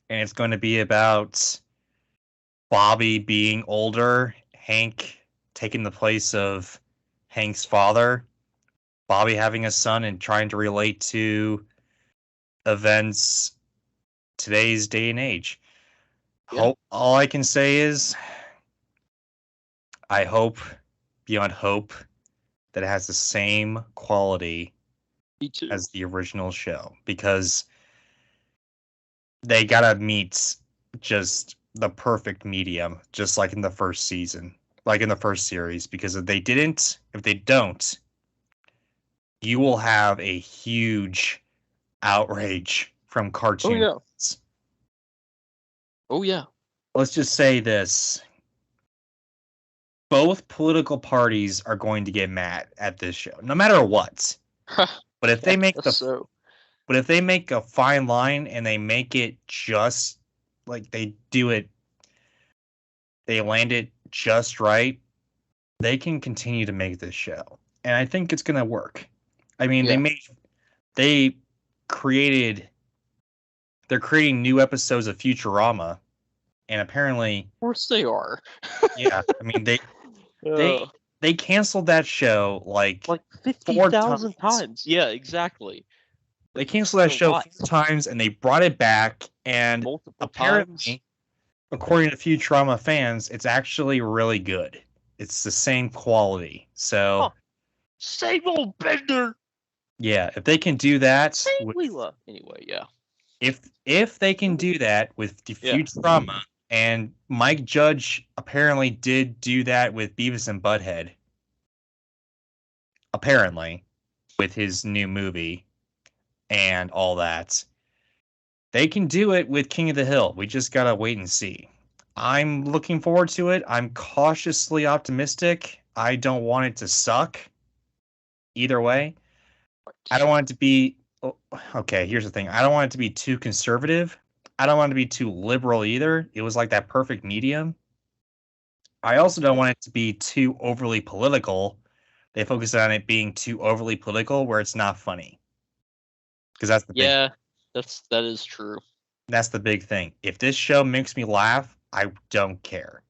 and it's going to be about Bobby being older, Hank taking the place of Hank's father, Bobby having a son and trying to relate to events today's day and age. Yeah. All I can say is I hope beyond hope that it has the same quality Me too. as the original show, because they gotta meet just the perfect medium, just like in the first season, like in the first series. Because if they don't, you will have a huge outrage from Oh cartoon yeah. fans. Oh yeah. Let's just say this: both political parties are going to get mad at this show, no matter what. But if Yeah, they make guess the so. But if they make a fine line and they make it just like they do it, they land it just right, they can continue to make this show. And I think it's going to work. I mean, Yeah. they created, they're creating new episodes of Futurama. And apparently, Of course they are. yeah, I mean, they, Uh, they canceled that show like like 4 50,000 times. times. Yeah, exactly. They canceled that A show lot. 4 times and they brought it back. And Multiple apparently, times. according to Futurama fans, it's actually really good. It's the same quality. So, Huh. Same old Bender. yeah, if they can do that Same with, Leela. Anyway, yeah. if they can do that with the Yeah. Futurama, and Mike Judge apparently did do that with Beavis and Butthead, apparently, with his new movie and all that. They can do it with King of the Hill. We just gotta wait and see. I'm looking forward to it. I'm cautiously optimistic. I don't want it to suck either way. I don't want it to be okay. Here's the thing. I don't want it to be too conservative. I don't want it to be too liberal either. It was like that perfect medium. I also don't want it to be too overly political. They focus on it being too overly political where it's not funny. Because Yeah, that is true. that's the big thing. If this show makes me laugh, I don't care.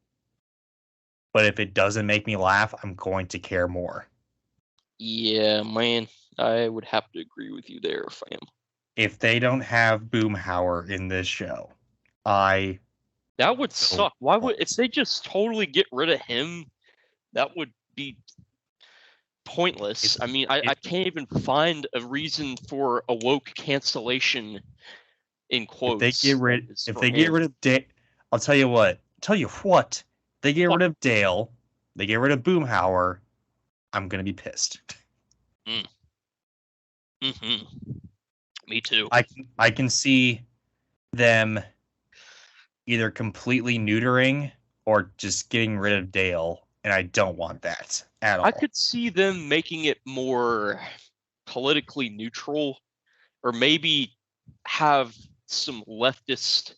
But if it doesn't make me laugh, I'm going to care more. Yeah, man. I would have to agree with you there, fam. If they don't have Boomhauer in this show, I That would suck. Why would if what? they just totally get rid of him? That would be pointless. If- I mean, I if- can't even find a reason for a woke cancellation in If quotes. they get rid, is if for they get him. rid of Dale, I'll tell you what. They get What? rid of Dale. They get rid of Boomhauer. I'm gonna be pissed. Mm-hmm. Me too. I can see them either completely neutering or just getting rid of Dale, and I don't want that at all. I could see them making it more politically neutral, or maybe have some leftist,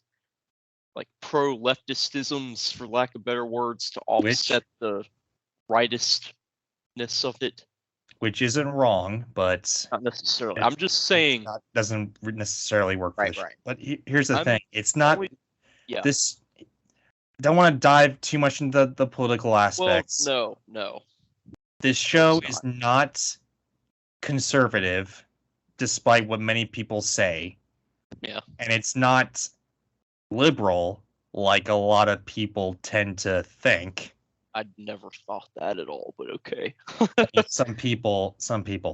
like pro-leftistisms, for lack of better words, to offset the rightistness of it. which isn't wrong, but Not necessarily. It's- I'm just saying. doesn't necessarily work for Right, the show. right. But here's the I'm thing: it's not only- yeah. this. Don't want to dive too much into the political aspects. Well, no. This show It's is not conservative, despite what many people say. Yeah. And it's not liberal, like a lot of people tend to think. I'd never thought that at all, but okay. Some people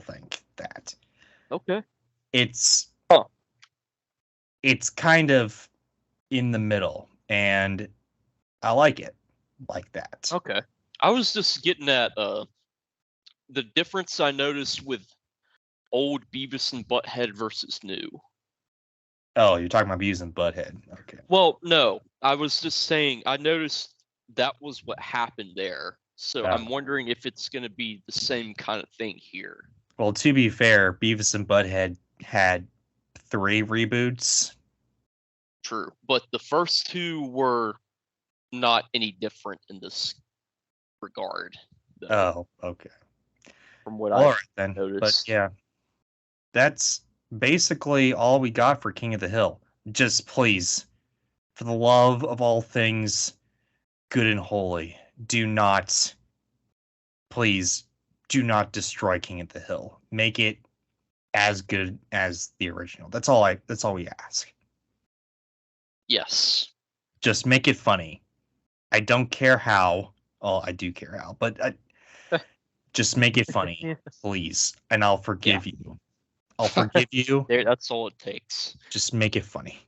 think that. Okay. It's Huh. it's kind of in the middle, and I like it like that. Okay. I was just getting at the difference I noticed with old Beavis and Butthead versus new. Oh, you're talking about Beavis and Butthead. Okay. Well, no, I was just saying I noticed that was what happened there. So Yeah. I'm wondering if it's going to be the same kind of thing here. Well, to be fair, Beavis and Butthead had 3 reboots. True. But the first two were not any different in this regard, though, Oh, okay. from what All I right then. But noticed. yeah, that's basically all we got for King of the Hill. Just please, for the love of all things, good and holy, please do not destroy King of the Hill. Make it as good as the original. That's all we ask. Yes. Just make it funny. I don't care how. Well, I do care how, but just make it funny, please, and I'll forgive you. I'll forgive you. That's all it takes. Just make it funny.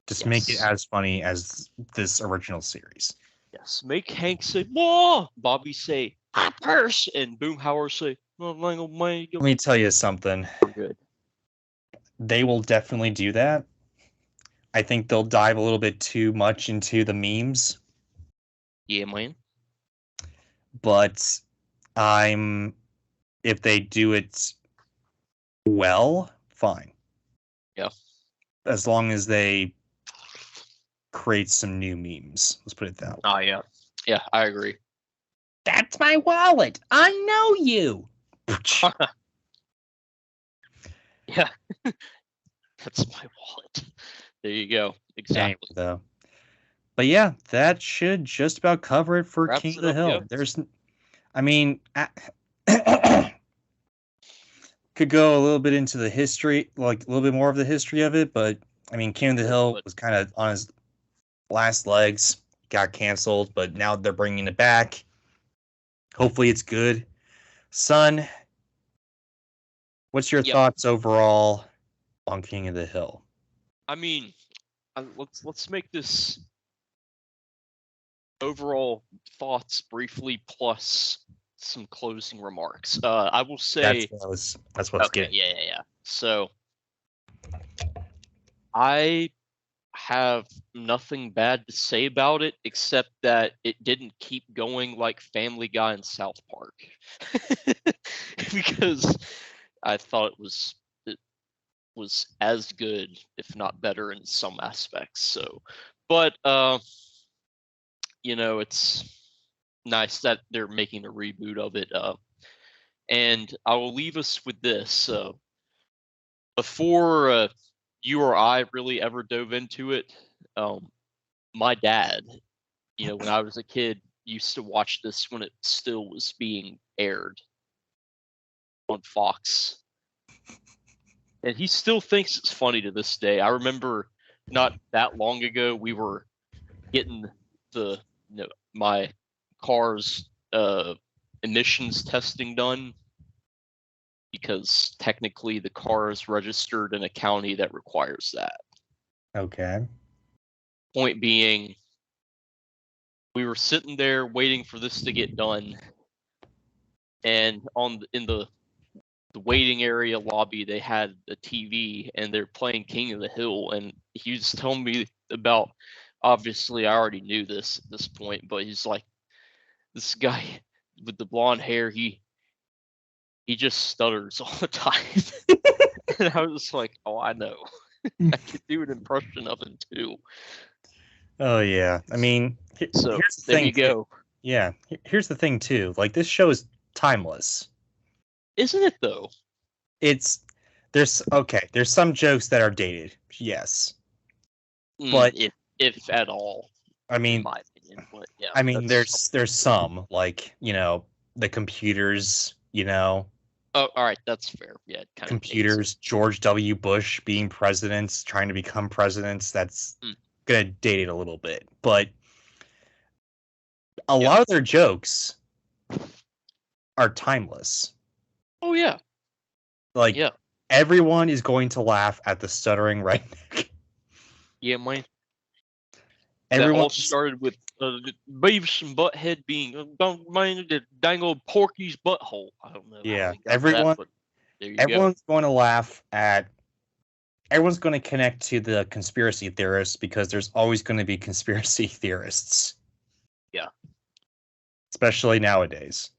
Just make it as funny as this original series. Yes. Make Hank say, "Whoa!" Bobby say, "I purse," and Boomhauer say, "Oh, Let me tell you something. we're good." They will definitely do that. I think they'll dive a little bit too much into the memes. Yeah, man. But if they do it well, fine. Yeah. As long as they create some new memes. Let's put it that way. Oh, yeah. Yeah, I agree. That's my wallet. I know you. Yeah. That's my wallet. There you go. Exactly. Anyway, though. But yeah, that should just about cover it for Wraps King it of the up, Hill. yeah. I mean, could go a little bit into the history, like a little bit more of the history of it, but I mean, King of the Hill was kind of on his last legs, got canceled, but now they're bringing it back. Hopefully it's good. Son, what's your thoughts overall on King of the Hill? I mean, let's make this overall thoughts briefly plus some closing remarks. I will say that's what's good. Yeah. So I have nothing bad to say about it except that it didn't keep going like Family Guy and South Park. Because I thought it was as good, if not better, in some aspects. So, but it's nice that they're making a reboot of it. And I will leave us with this: before you or I really ever dove into it, my dad, when I was a kid, used to watch this when it still was being aired on Fox. And he still thinks it's funny to this day. I remember not that long ago, we were getting my car's emissions testing done because technically the car is registered in a county that requires that. Okay. Point being, we were sitting there waiting for this to get done, and in the waiting area lobby, they had a TV, and they're playing King of the Hill, and he was telling me about. Obviously, I already knew this at this point, but he's like, this guy with the blonde hair, he just stutters all the time. And I was like, oh, I know. I could do an impression of him too. Oh yeah, I mean, here's the there thing. You go. Yeah, here's the thing too. Like, this show is timeless, isn't it? Though there's some jokes that are dated, yes, but if at all. I mean, in my opinion, but yeah. I mean, there's some, like, the computers, Oh, all right, that's fair. Yeah, computers. George W. Bush being president, trying to become president. That's gonna date it a little bit, but a lot of their jokes are timeless. Oh yeah, like everyone is going to laugh at the stuttering redneck. Yeah, man. Everyone that all started with Beavis and Butthead being don't mind the dang old Porky's butthole. I don't know. Yeah, everyone's going to laugh at. Everyone's going to connect to the conspiracy theorists because there's always going to be conspiracy theorists. Yeah. Especially nowadays.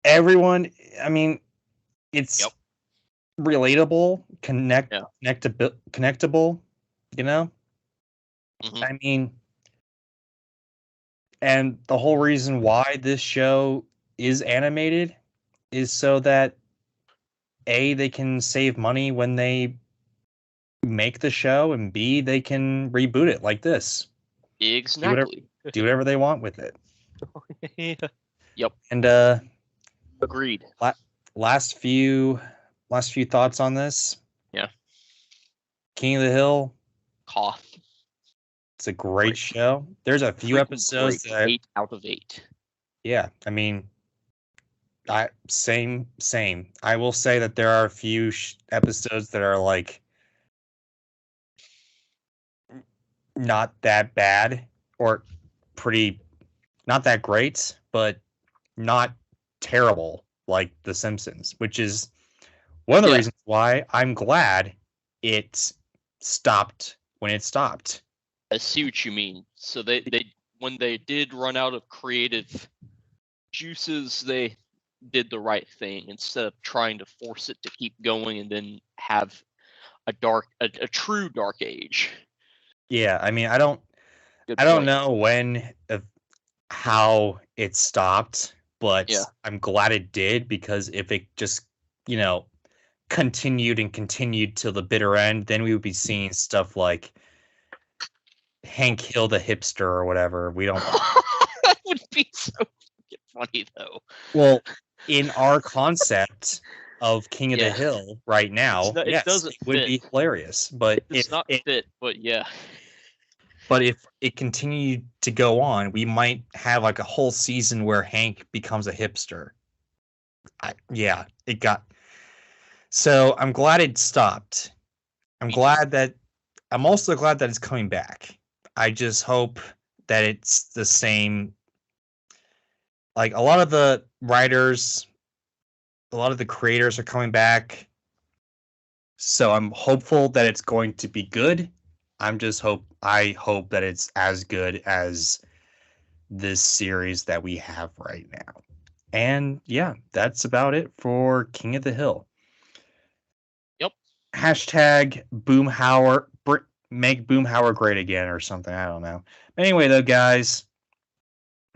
Everyone, I mean, it's relatable, connectable, Mm-hmm. I mean, and the whole reason why this show is animated is so that A, they can save money when they make the show, and B, they can reboot it like this. Exactly. do whatever they want with it. Yeah. And Agreed. last few thoughts on this. Yeah. King of the Hill. Koth. It's a great show. There's a few Freaking episodes great. that 8 out of 8. yeah, I mean, same. I will say that there are a few episodes that are like not that bad or pretty not that great, but not terrible like The Simpsons, which is one of the reasons why I'm glad it stopped when it stopped. I see what you mean. So they when they did run out of creative juices, they did the right thing instead of trying to force it to keep going and then have a true dark age. Yeah, I mean, I don't Good I don't point. know when how it stopped, but Yeah. I'm glad it did, because if it just, continued till the bitter end, then we would be seeing stuff like Hank Hill the hipster or whatever. We don't That would be so fucking funny though. well, in our concept of King of the Yeah. Hill right now, It yes, doesn't it would be fit. hilarious. But It's not fit, but yeah. But if it continued to go on, we might have like a whole season where Hank becomes a hipster. It got. So I'm glad it stopped. I'm also glad that it's coming back. I just hope that it's the same. Like a lot of the writers, a lot of the creators are coming back. So I'm hopeful that it's going to be good. I hope that it's as good as this series that we have right now. And yeah, that's about it for King of the Hill. Yep. Hashtag Boomhauer, make Boomhauer great again or something. I don't know. Anyway, though, guys,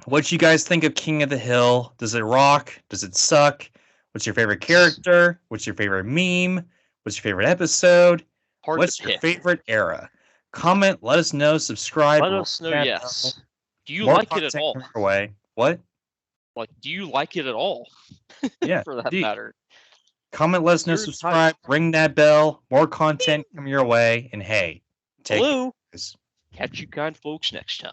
what you guys think of King of the Hill? Does it rock? Does it suck? What's your favorite character? What's your favorite meme? What's your favorite episode? What's your favorite era? Comment, let us know, subscribe. Let us know, yes. Do you like it at all? What? Like, do you like it at all? Yeah, for that matter. Comment, let us know, subscribe, ring that bell, more content come your way, and hey, Hello. Catch you kind folks next time.